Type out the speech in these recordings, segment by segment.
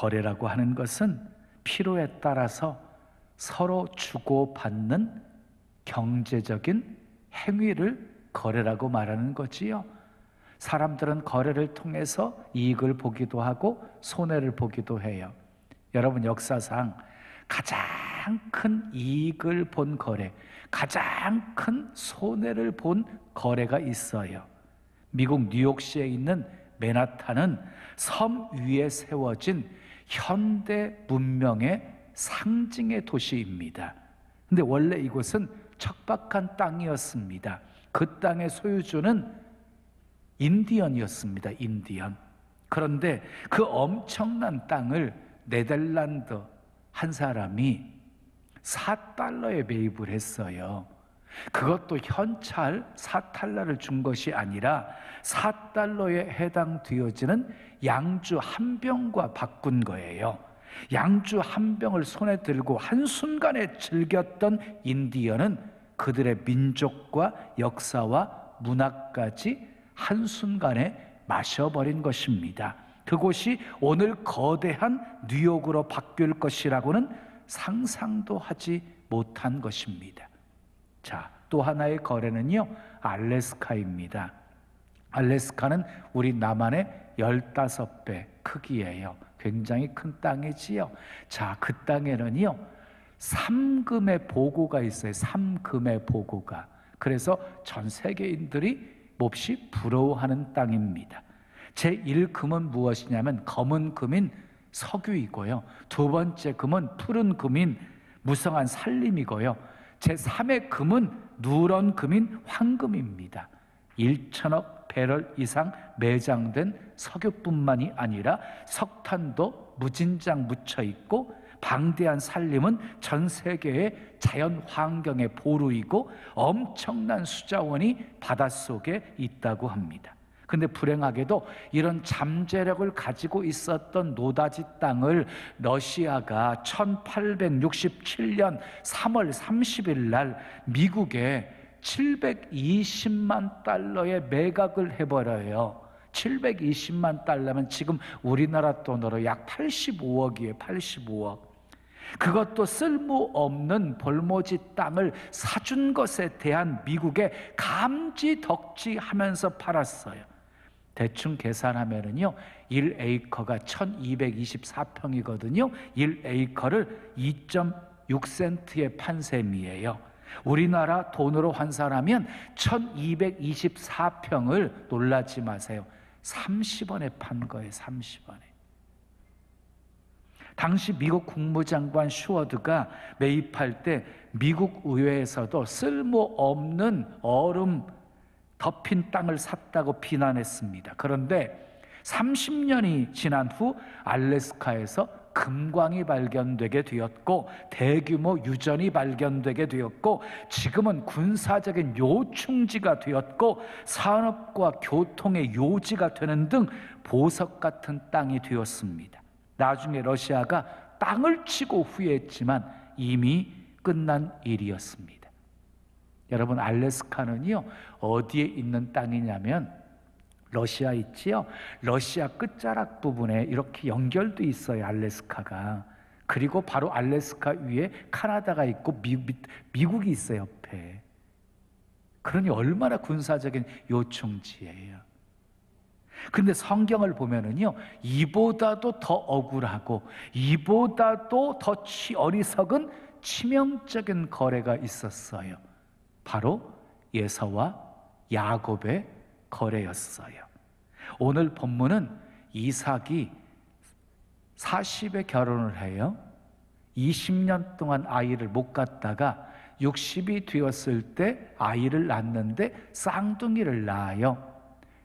거래라고 하는 것은 필요에 따라서 서로 주고받는 경제적인 행위를 거래라고 말하는 거지요. 사람들은 거래를 통해서 이익을 보기도 하고 손해를 보기도 해요. 여러분, 역사상 가장 큰 이익을 본 거래, 가장 큰 손해를 본 거래가 있어요. 미국 뉴욕시에 있는 맨하탄은 섬 위에 세워진 현대 문명의 상징의 도시입니다. 근데 원래 이곳은 척박한 땅이었습니다. 그 땅의 소유주는 인디언이었습니다. 인디언. 그런데 그 엄청난 땅을 네덜란드 한 사람이 4달러에 매입을 했어요. 그것도 현찰 4달러를 준 것이 아니라 4달러에 해당되어지는 양주 한 병과 바꾼 거예요. 양주 한 병을 손에 들고 한순간에 즐겼던 인디언은 그들의 민족과 역사와 문화까지 한순간에 마셔버린 것입니다. 그곳이 오늘 거대한 뉴욕으로 바뀔 것이라고는 상상도 하지 못한 것입니다. 자, 또 하나의 거래는요, 알래스카입니다. 알래스카는 우리 남한의 15배 크기예요. 굉장히 큰 땅이지요. 자, 그 땅에는요, 삼금의 보고가 있어요. 삼금의 보고가. 그래서 전 세계인들이 몹시 부러워하는 땅입니다. 제1금은 무엇이냐면 검은 금인 석유이고요. 두 번째 금은 푸른 금인 무성한 산림이고요. 제3의 금은 누런 금인 황금입니다. 1천억 배럴 이상 매장된 석유뿐만이 아니라 석탄도 무진장 묻혀 있고, 방대한 산림은 전 세계의 자연 환경의 보루이고 엄청난 수자원이 바닷속에 있다고 합니다. 근데 불행하게도 이런 잠재력을 가지고 있었던 노다지 땅을 러시아가 1867년 3월 30일 날 미국에 720만 달러에 매각을 해버려요. 720만 달러면 지금 우리나라 돈으로 약 85억이에요. 85억. 그것도 쓸모없는 볼모지 땅을 사준 것에 대한 미국의 감지덕지하면서 팔았어요. 대충 계산하면은요, 1에이커가 1224평이거든요. 1에이커를 2.6센트에 판 셈이에요. 우리나라 돈으로 환산하면 1224평을 놀라지 마세요. 30원에 판 거예요. 30원에. 당시 미국 국무장관 슈워드가 매입할 때 미국 의회에서도 쓸모없는 얼음 덮인 땅을 샀다고 비난했습니다. 그런데 30년이 지난 후 알래스카에서 금광이 발견되게 되었고, 대규모 유전이 발견되게 되었고, 지금은 군사적인 요충지가 되었고, 산업과 교통의 요지가 되는 등 보석 같은 땅이 되었습니다. 나중에 러시아가 땅을 치고 후회했지만 이미 끝난 일이었습니다. 여러분, 알래스카는요, 어디에 있는 땅이냐면 러시아 있지요? 러시아 끝자락 부분에 이렇게 연결돼 있어요, 알래스카가. 그리고 바로 알래스카 위에 카나다가 있고 미국이 있어요, 옆에. 그러니 얼마나 군사적인 요충지예요. 근데 성경을 보면은요, 이보다도 더 억울하고 이보다도 더 어리석은 치명적인 거래가 있었어요. 바로 에서와 야곱의 거래였어요. 오늘 본문은 이삭이 40에 결혼을 해요. 20년 동안 아이를 못 갖다가 60이 되었을 때 아이를 낳는데 쌍둥이를 낳아요.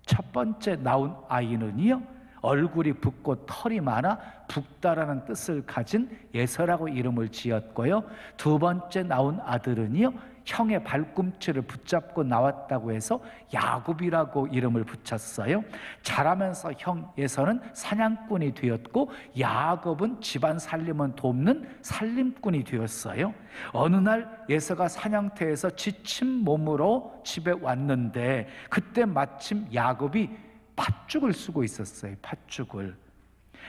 첫 번째 낳은 아이는요, 얼굴이 붓고 털이 많아 붓다라는 뜻을 가진 에서라고 이름을 지었고요. 두 번째 낳은 아들은요, 형의 발꿈치를 붙잡고 나왔다고 해서 야곱이라고 이름을 붙였어요. 자라면서 형 에서는 사냥꾼이 되었고, 야곱은 집안 살림을 돕는 살림꾼이 되었어요. 어느 날 에서가 사냥터에서 지친 몸으로 집에 왔는데, 그때 마침 야곱이 팥죽을 쓰고 있었어요. 팥죽을.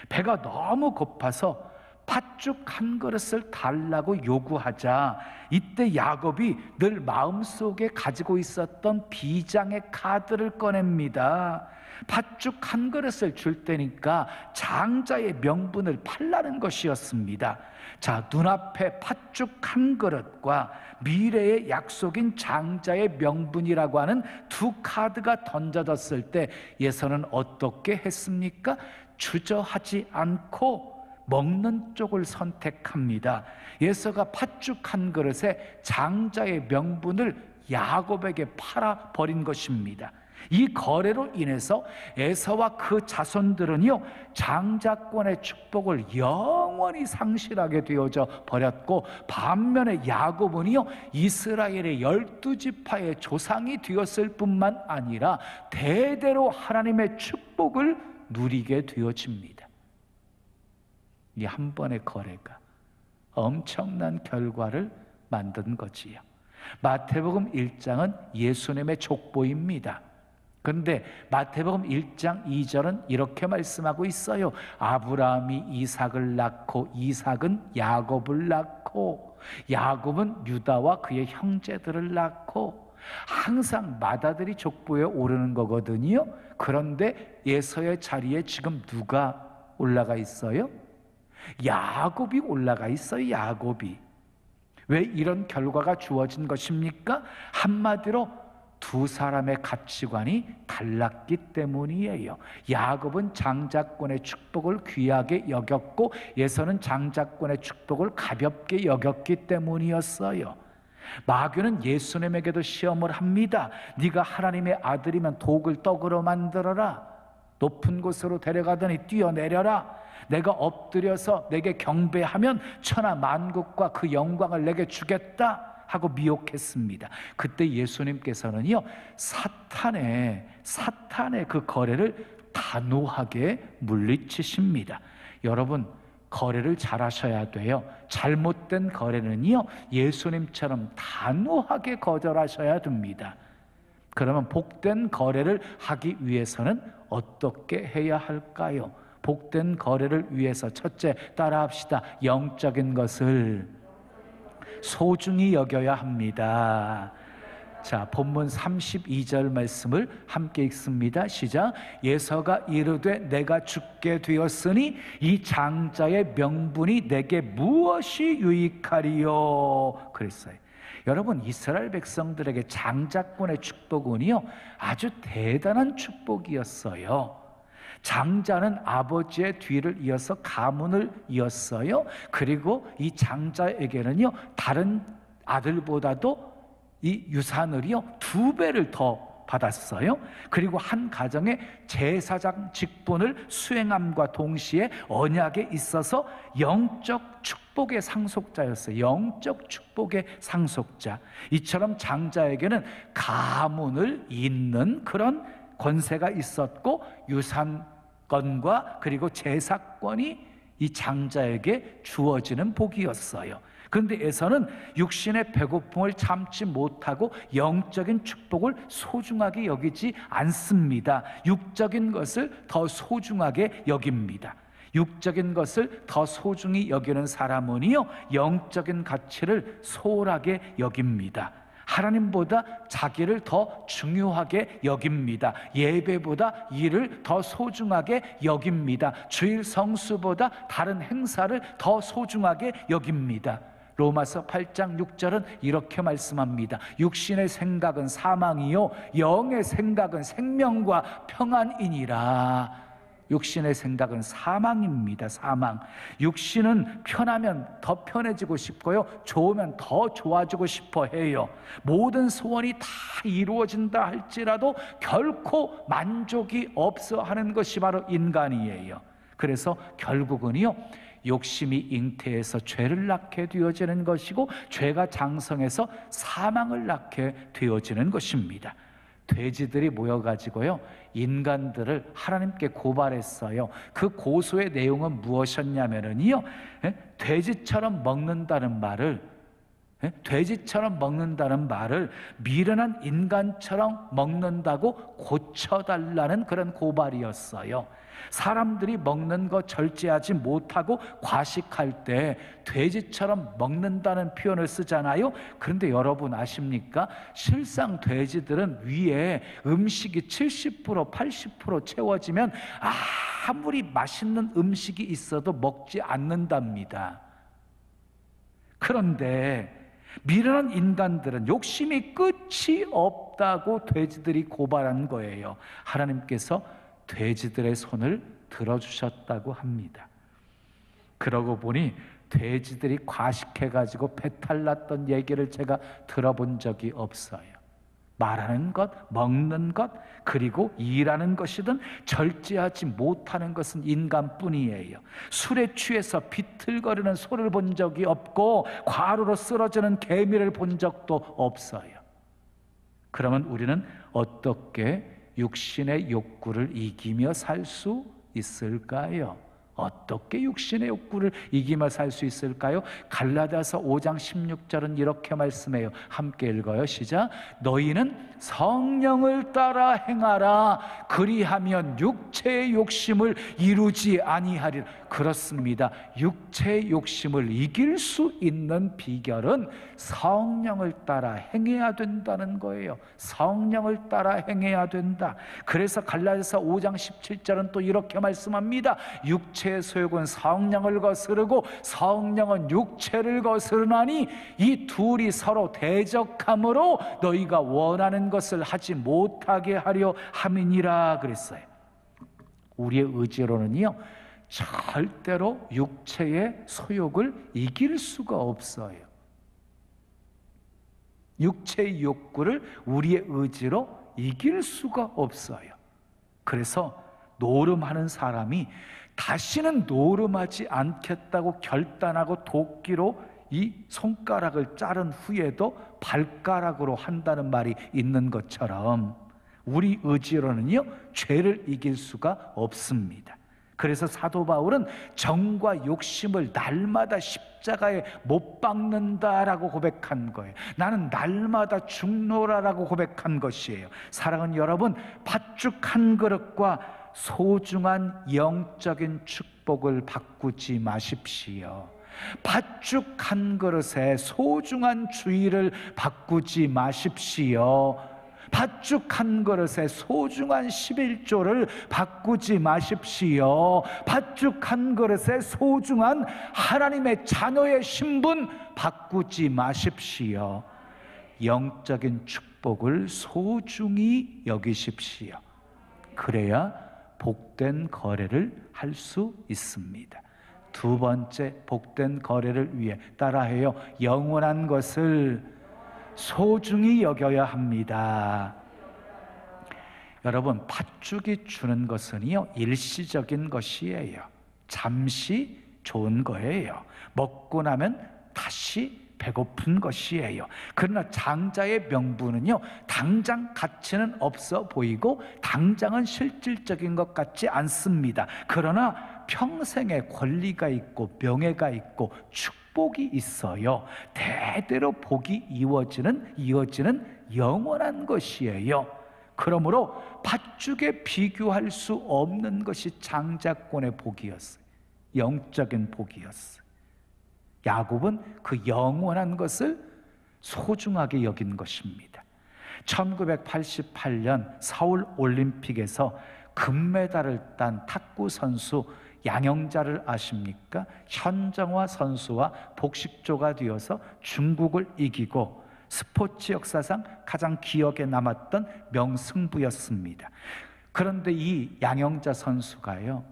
배가 너무 고파서 팥죽 한 그릇을 달라고 요구하자 이때 야곱이 늘 마음속에 가지고 있었던 비장의 카드를 꺼냅니다. 팥죽 한 그릇을 줄 테니까 장자의 명분을 팔라는 것이었습니다. 자, 눈앞에 팥죽 한 그릇과 미래의 약속인 장자의 명분이라고 하는 두 카드가 던져졌을 때 예서는 어떻게 했습니까? 주저하지 않고 먹는 쪽을 선택합니다. 예서가 팥죽 한 그릇에 장자의 명분을 야곱에게 팔아버린 것입니다. 이 거래로 인해서 에서와 그 자손들은요, 장자권의 축복을 영원히 상실하게 되어져 버렸고, 반면에 야곱은요, 이스라엘의 12지파의 조상이 되었을 뿐만 아니라 대대로 하나님의 축복을 누리게 되어집니다. 이 한 번의 거래가 엄청난 결과를 만든 거지요. 마태복음 1장은 예수님의 족보입니다. 그런데 마태복음 1장 2절은 이렇게 말씀하고 있어요. 아브라함이 이삭을 낳고 이삭은 야곱을 낳고 야곱은 유다와 그의 형제들을 낳고, 항상 맏아들이 족보에 오르는 거거든요. 그런데 예서의 자리에 지금 누가 올라가 있어요? 야곱이 올라가 있어요. 야곱이. 왜 이런 결과가 주어진 것입니까? 한마디로 두 사람의 가치관이 달랐기 때문이에요. 야곱은 장자권의 축복을 귀하게 여겼고 에서는 장자권의 축복을 가볍게 여겼기 때문이었어요. 마귀는 예수님에게도 시험을 합니다. 네가 하나님의 아들이면 독을 떡으로 만들어라. 높은 곳으로 데려가더니 뛰어내려라. 내가 엎드려서 내게 경배하면 천하 만국과 그 영광을 내게 주겠다 하고 미혹했습니다. 그때 예수님께서는요, 사탄의 그 거래를 단호하게 물리치십니다. 여러분, 거래를 잘 하셔야 돼요. 잘못된 거래는요, 예수님처럼 단호하게 거절하셔야 됩니다. 그러면 복된 거래를 하기 위해서는 어떻게 해야 할까요? 복된 거래를 위해서 첫째, 따라합시다. 영적인 것을 소중히 여겨야 합니다. 자, 본문 32절 말씀을 함께 읽습니다. 시작. 예서가 이르되 내가 죽게 되었으니 이 장자의 명분이 내게 무엇이 유익하리요? 그랬어요. 여러분, 이스라엘 백성들에게 장자권의 축복은요, 아주 대단한 축복이었어요. 장자는 아버지의 뒤를 이어서 가문을 이었어요. 그리고 이 장자에게는요, 다른 아들보다도 이 유산을요 2배를 더 받았어요. 그리고 한 가정의 제사장 직분을 수행함과 동시에 언약에 있어서 영적 축복의 상속자였어요. 영적 축복의 상속자. 이처럼 장자에게는 가문을 잇는 그런 권세가 있었고, 유산권과 그리고 제사권이 이 장자에게 주어지는 복이었어요. 그런데 에서는 육신의 배고픔을 참지 못하고 영적인 축복을 소중하게 여기지 않습니다. 육적인 것을 더 소중하게 여깁니다. 육적인 것을 더 소중히 여기는 사람은요, 영적인 가치를 소홀하게 여깁니다. 하나님보다 자기를 더 중요하게 여깁니다. 예배보다 일을 더 소중하게 여깁니다. 주일 성수보다 다른 행사를 더 소중하게 여깁니다. 로마서 8장 6절은 이렇게 말씀합니다. 육신의 생각은 사망이요 영의 생각은 생명과 평안이니라. 육신의 생각은 사망입니다. 사망. 육신은 편하면 더 편해지고 싶고요, 좋으면 더 좋아지고 싶어 해요. 모든 소원이 다 이루어진다 할지라도 결코 만족이 없어 하는 것이 바로 인간이에요. 그래서 결국은요, 욕심이 잉태해서 죄를 낳게 되어지는 것이고, 죄가 장성해서 사망을 낳게 되어지는 것입니다. 돼지들이 모여가지고요, 인간들을 하나님께 고발했어요. 그 고소의 내용은 무엇이었냐면요, 돼지처럼 먹는다는 말을 돼지처럼 먹는다는 말을 미련한 인간처럼 먹는다고 고쳐달라는 그런 고발이었어요. 사람들이 먹는 거 절제하지 못하고 과식할 때 돼지처럼 먹는다는 표현을 쓰잖아요. 그런데 여러분 아십니까? 실상 돼지들은 위에 음식이 70% 80% 채워지면 아무리 맛있는 음식이 있어도 먹지 않는답니다. 그런데 미련한 인간들은 욕심이 끝이 없다고 돼지들이 고발한 거예요. 하나님께서 돼지들의 손을 들어주셨다고 합니다. 그러고 보니 돼지들이 과식해가지고 배탈 났던 얘기를 제가 들어본 적이 없어요. 말하는 것, 먹는 것, 그리고 일하는 것이든 절제하지 못하는 것은 인간뿐이에요. 술에 취해서 비틀거리는 소를 본 적이 없고 과로로 쓰러지는 개미를 본 적도 없어요. 그러면 우리는 어떻게 육신의 욕구를 이기며 살 수 있을까요? 어떻게 육신의 욕구를 이기며 살 수 있을까요? 갈라디아서 5장 16절은 이렇게 말씀해요. 함께 읽어요. 시작. 너희는 성령을 따라 행하라. 그리하면 육체의 욕심을 이루지 아니하리라. 그렇습니다. 육체의 욕심을 이길 수 있는 비결은 성령을 따라 행해야 된다는 거예요. 성령을 따라 행해야 된다. 그래서 갈라디아서 5장 17절은 또 이렇게 말씀합니다. 육체의 소욕은 성령을 거스르고 성령은 육체를 거스르나니 이 둘이 서로 대적함으로 너희가 원하는 것을 하지 못하게 하려 함이니라 그랬어요. 우리의 의지로는요 절대로 육체의 소욕을 이길 수가 없어요. 육체의 욕구를 우리의 의지로 이길 수가 없어요. 그래서 노름하는 사람이 다시는 노름하지 않겠다고 결단하고 도끼로 이 손가락을 자른 후에도 발가락으로 한다는 말이 있는 것처럼 우리 의지로는요 죄를 이길 수가 없습니다. 그래서 사도 바울은 정과 욕심을 날마다 십자가에 못 박는다라고 고백한 거예요. 나는 날마다 죽노라라고 고백한 것이에요. 사랑하는 여러분, 팥죽 한 그릇과 소중한 영적인 축복을 바꾸지 마십시오. 팥죽 한 그릇에 소중한 주의를 바꾸지 마십시오. 팥죽 한 그릇에 소중한 11조를 바꾸지 마십시오. 팥죽 한 그릇에 소중한 하나님의 자녀의 신분 바꾸지 마십시오. 영적인 축복을 소중히 여기십시오. 그래야 복된 거래를 할 수 있습니다. 두 번째, 복된 거래를 위해 따라해요. 영원한 것을 소중히 여겨야 합니다. 여러분, 팥죽이 주는 것은요 일시적인 것이에요. 잠시 좋은 거예요. 먹고 나면 다시 배고픈 것이에요. 그러나 장자의 명분은요 당장 가치는 없어 보이고 당장은 실질적인 것 같지 않습니다. 그러나 평생의 권리가 있고 명예가 있고 축복이 있어요. 대대로 복이 이어지는 영원한 것이에요. 그러므로 팥죽에 비교할 수 없는 것이 장자권의 복이었어요. 영적인 복이었어요. 야곱은 그 영원한 것을 소중하게 여긴 것입니다. 1988년 서울 올림픽에서 금메달을 딴 탁구 선수 양영자를 아십니까? 현정화 선수와 복식조가 되어서 중국을 이기고 스포츠 역사상 가장 기억에 남았던 명승부였습니다. 그런데 이 양영자 선수가요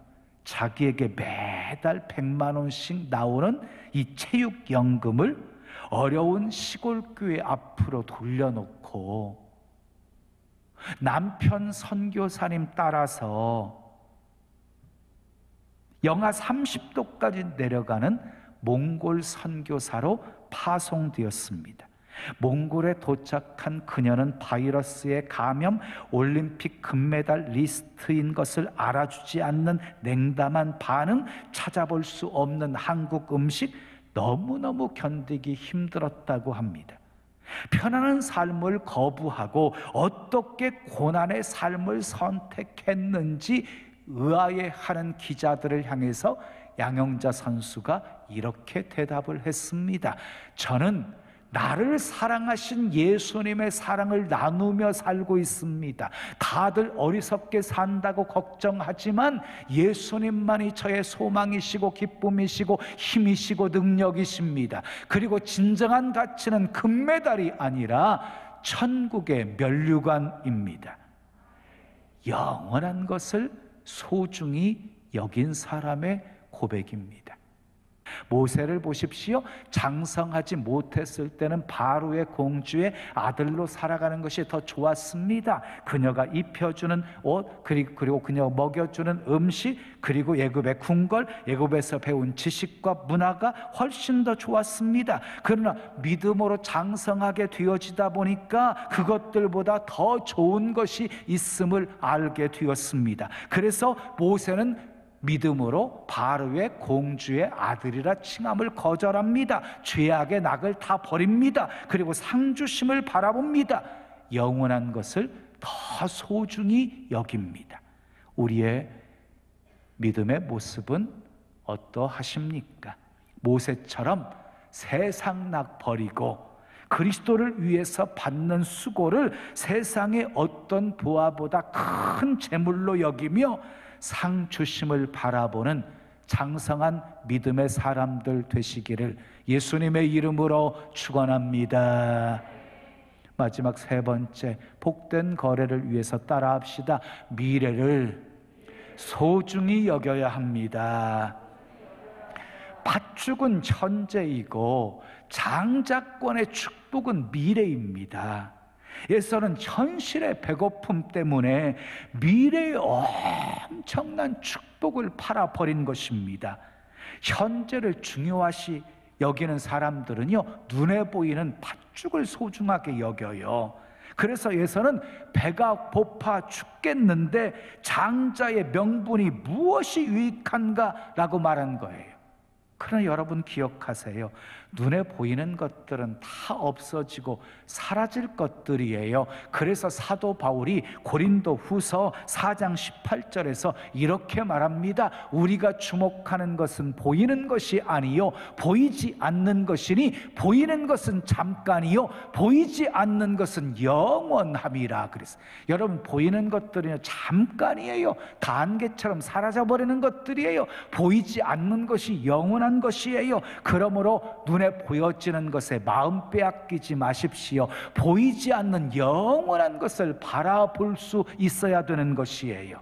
자기에게 매달 100만 원씩 나오는 이 체육연금을 어려운 시골교회 앞으로 돌려놓고 남편 선교사님 따라서 영하 30도까지 내려가는 몽골 선교사로 파송되었습니다. 몽골에 도착한 그녀는 바이러스에 감염, 올림픽 금메달 리스트인 것을 알아주지 않는 냉담한 반응, 찾아볼 수 없는 한국 음식, 너무너무 견디기 힘들었다고 합니다. 편안한 삶을 거부하고 어떻게 고난의 삶을 선택했는지 의아해하는 기자들을 향해서 양영자 선수가 이렇게 대답을 했습니다. 저는 나를 사랑하신 예수님의 사랑을 나누며 살고 있습니다. 다들 어리석게 산다고 걱정하지만 예수님만이 저의 소망이시고 기쁨이시고 힘이시고 능력이십니다. 그리고 진정한 가치는 금메달이 아니라 천국의 면류관입니다. 영원한 것을 소중히 여긴 사람의 고백입니다. 모세를 보십시오. 장성하지 못했을 때는 바로의 공주의 아들로 살아가는 것이 더 좋았습니다. 그녀가 입혀주는 옷, 그리고 그녀가 먹여주는 음식, 그리고 애굽의 궁궐, 애굽에서 배운 지식과 문화가 훨씬 더 좋았습니다. 그러나 믿음으로 장성하게 되어지다 보니까 그것들보다 더 좋은 것이 있음을 알게 되었습니다. 그래서 모세는 믿음으로 바로의 공주의 아들이라 칭함을 거절합니다. 죄악의 낙을 다 버립니다. 그리고 상주심을 바라봅니다. 영원한 것을 더 소중히 여깁니다. 우리의 믿음의 모습은 어떠하십니까? 모세처럼 세상 낙 버리고 그리스도를 위해서 받는 수고를 세상의 어떤 부하보다 큰 재물로 여기며 상 주심을 바라보는 장성한 믿음의 사람들 되시기를 예수님의 이름으로 축원합니다. 마지막 세 번째, 복된 거래를 위해서 따라합시다. 미래를 소중히 여겨야 합니다. 팥죽은 현재이고 장자권의 축복은 미래입니다. 예수는 현실의 배고픔 때문에 미래의 엄청난 축복을 팔아버린 것입니다. 현재를 중요하시 여기는 사람들은요, 눈에 보이는 팥죽을 소중하게 여겨요. 그래서 예수는 배가 고파 죽겠는데 장자의 명분이 무엇이 유익한가? 라고 말한 거예요. 그러나 여러분 기억하세요. 눈에 보이는 것들은 다 없어지고 사라질 것들이에요. 그래서 사도 바울이 고린도 후서 4장 18절에서 이렇게 말합니다. 우리가 주목하는 것은 보이는 것이 아니요 보이지 않는 것이니 보이는 것은 잠깐이요 보이지 않는 것은 영원함이라. 그래서 여러분 보이는 것들은 잠깐이에요. 단계처럼 사라져버리는 것들이에요. 보이지 않는 것이 영원한 것이에요. 그러므로 눈에 보여지는 것에 마음 빼앗기지 마십시오. 보이지 않는 영원한 것을 바라볼 수 있어야 되는 것이에요.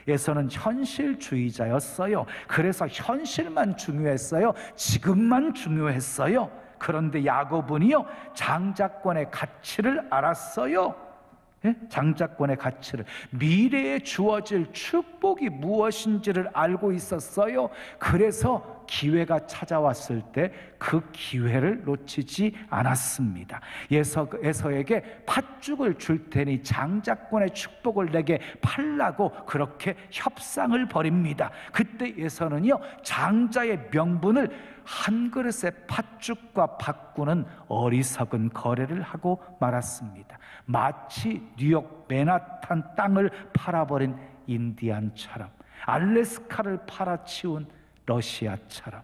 예수는 현실주의자였어요. 그래서 현실만 중요했어요. 지금만 중요했어요. 그런데 야고보는요, 장자권의 가치를 알았어요. 장자권의 가치를, 미래에 주어질 축복이 무엇인지를 알고 있었어요. 그래서 기회가 찾아왔을 때 그 기회를 놓치지 않았습니다. 에서에게 팥죽을 줄 테니 장자권의 축복을 내게 팔라고 그렇게 협상을 벌입니다. 그때 에서는요, 장자의 명분을 한 그릇의 팥죽과 바꾸는 어리석은 거래를 하고 말았습니다. 마치 뉴욕 맨하탄 땅을 팔아버린 인디안처럼, 알래스카를 팔아치운 러시아처럼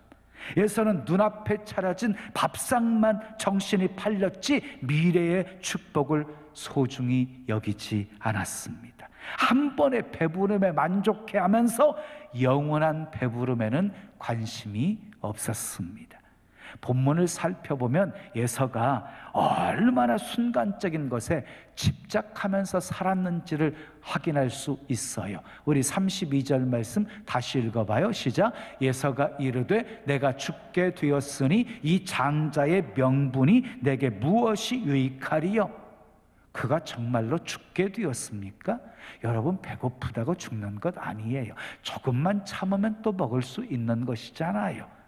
예수는 눈앞에 차려진 밥상만 정신이 팔렸지 미래의 축복을 소중히 여기지 않았습니다. 한 번의 배부름에 만족해하면서 영원한 배부름에는 관심이 없었습니다. 본문을 살펴보면 예서가 얼마나 순간적인 것에 집착하면서 살았는지를 확인할 수 있어요. 우리 32절 말씀 다시 읽어봐요. 시작. 예서가 이르되 내가 죽게 되었으니 이 장자의 명분이 내게 무엇이 유익하리요? 그가 정말로 죽게 되었습니까? 여러분, 배고프다고 죽는 것 아니에요. 조금만 참으면 또 먹을 수 있는 것이잖아요.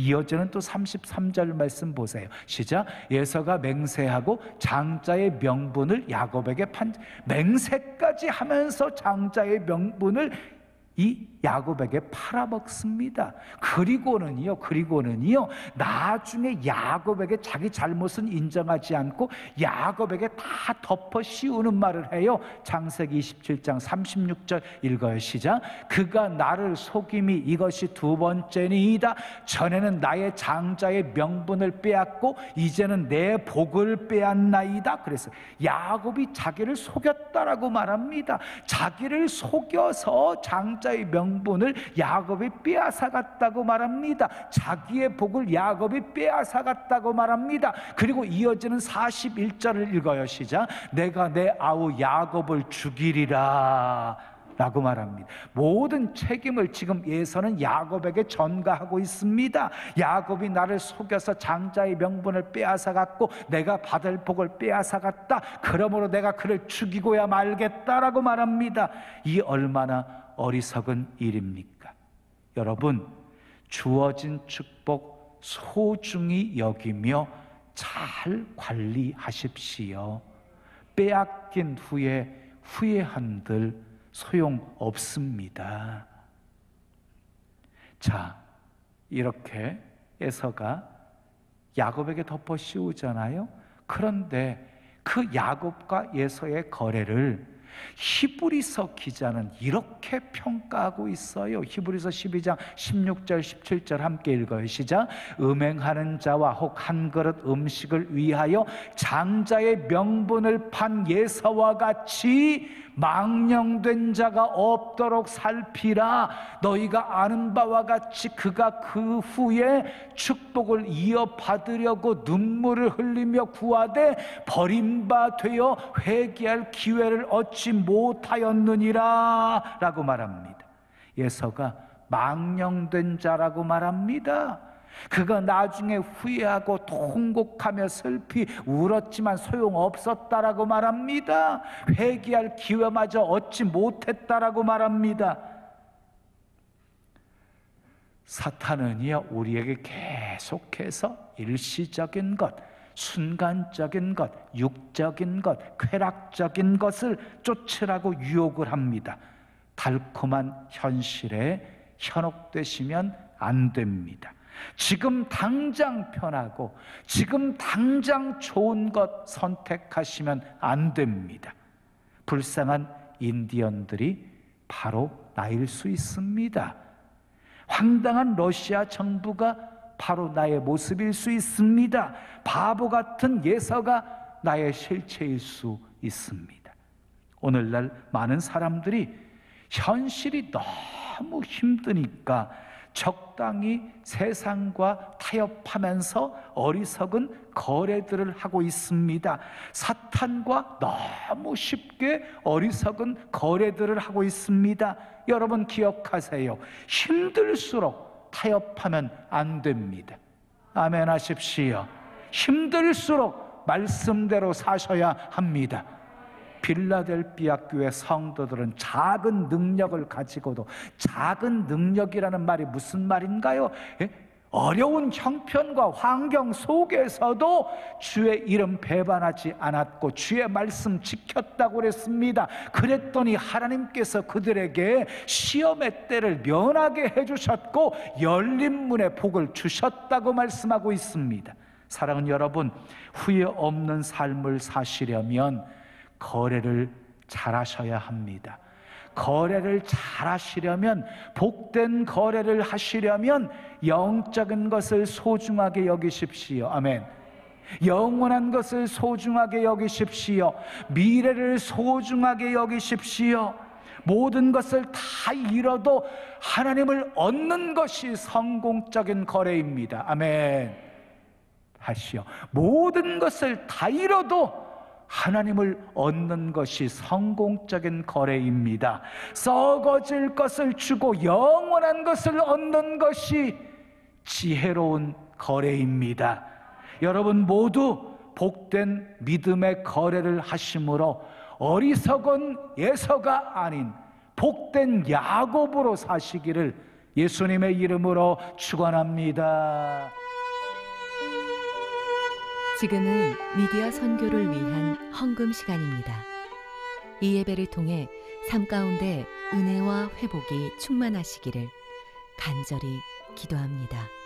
이어지는 또 33절 말씀 보세요. 시작. 예서가 맹세하고 장자의 명분을 야곱에게 맹세까지 하면서 장자의 명분을 이 야곱에게 팔아먹습니다. 그리고는요, 나중에 야곱에게 자기 잘못은 인정하지 않고 야곱에게 다 덮어 씌우는 말을 해요. 창세기 27장 36절 읽어요. 시작. 그가 나를 속임이 이것이 두 번째니이다. 전에는 나의 장자의 명분을 빼앗고 이제는 내 복을 빼앗나이다. 그래서 야곱이 자기를 속였다라고 말합니다. 자기를 속여서 장자의 명분을 야곱이 빼앗아갔다고 말합니다. 자기의 복을 야곱이 빼앗아갔다고 말합니다. 그리고 이어지는 41절을 읽어요. 시작. 내가 내 아우 야곱을 죽이리라 라고 말합니다. 모든 책임을 지금 에서는 야곱에게 전가하고 있습니다. 야곱이 나를 속여서 장자의 명분을 빼앗아갔고 내가 받을 복을 빼앗아갔다. 그러므로 내가 그를 죽이고야 말겠다라고 말합니다. 이 얼마나 어리석은 일입니까? 여러분, 주어진 축복 소중히 여기며 잘 관리하십시오. 빼앗긴 후에 후회한들 소용없습니다. 자, 이렇게 에서가 야곱에게 덮어 씌우잖아요. 그런데 그 야곱과 에서의 거래를 히브리서 기자는 이렇게 평가하고 있어요. 히브리서 12장 16절 17절 함께 읽어요. 시작. 음행하는 자와 혹 한 그릇 음식을 위하여 장자의 명분을 판 예서와 같이 망령된 자가 없도록 살피라. 너희가 아는 바와 같이 그가 그 후에 축복을 이어받으려고 눈물을 흘리며 구하되 버림바 되어 회개할 기회를 얻지 못하였느니라 라고 말합니다. 예서가 망령된 자라고 말합니다. 그가 나중에 후회하고 통곡하며 슬피 울었지만 소용없었다라고 말합니다. 회개할 기회마저 얻지 못했다라고 말합니다. 사탄은요, 우리에게 계속해서 일시적인 것, 순간적인 것, 육적인 것, 쾌락적인 것을 쫓으라고 유혹을 합니다. 달콤한 현실에 현혹되시면 안 됩니다. 지금 당장 편하고 지금 당장 좋은 것 선택하시면 안 됩니다. 불쌍한 인디언들이 바로 나일 수 있습니다. 황당한 러시아 정부가 바로 나의 모습일 수 있습니다. 바보 같은 예서가 나의 실체일 수 있습니다. 오늘날 많은 사람들이 현실이 너무 힘드니까 적당히 세상과 타협하면서 어리석은 거래들을 하고 있습니다. 사탄과 너무 쉽게 어리석은 거래들을 하고 있습니다. 여러분 기억하세요. 힘들수록 타협하면 안 됩니다. 아멘 하십시오. 힘들수록 말씀대로 사셔야 합니다. 빌라델비아 교회 성도들은 작은 능력을 가지고도, 작은 능력이라는 말이 무슨 말인가요? 어려운 형편과 환경 속에서도 주의 이름 배반하지 않았고 주의 말씀 지켰다고 그랬습니다. 그랬더니 하나님께서 그들에게 시험의 때를 면하게 해주셨고 열린 문의 복을 주셨다고 말씀하고 있습니다. 사랑하는 여러분, 후회 없는 삶을 사시려면 거래를 잘하셔야 합니다. 거래를 잘하시려면, 복된 거래를 하시려면 영적인 것을 소중하게 여기십시오. 아멘. 영원한 것을 소중하게 여기십시오. 미래를 소중하게 여기십시오. 모든 것을 다 잃어도 하나님을 얻는 것이 성공적인 거래입니다. 아멘. 하시오. 모든 것을 다 잃어도 하나님을 얻는 것이 성공적인 거래입니다. 썩어질 것을 주고 영원한 것을 얻는 것이 지혜로운 거래입니다. 여러분 모두 복된 믿음의 거래를 하심으로 어리석은 예서가 아닌 복된 야곱으로 사시기를 예수님의 이름으로 축원합니다. 지금은 미디어 선교를 위한 헌금 시간입니다. 이 예배를 통해 삶 가운데 은혜와 회복이 충만하시기를 간절히 기도합니다.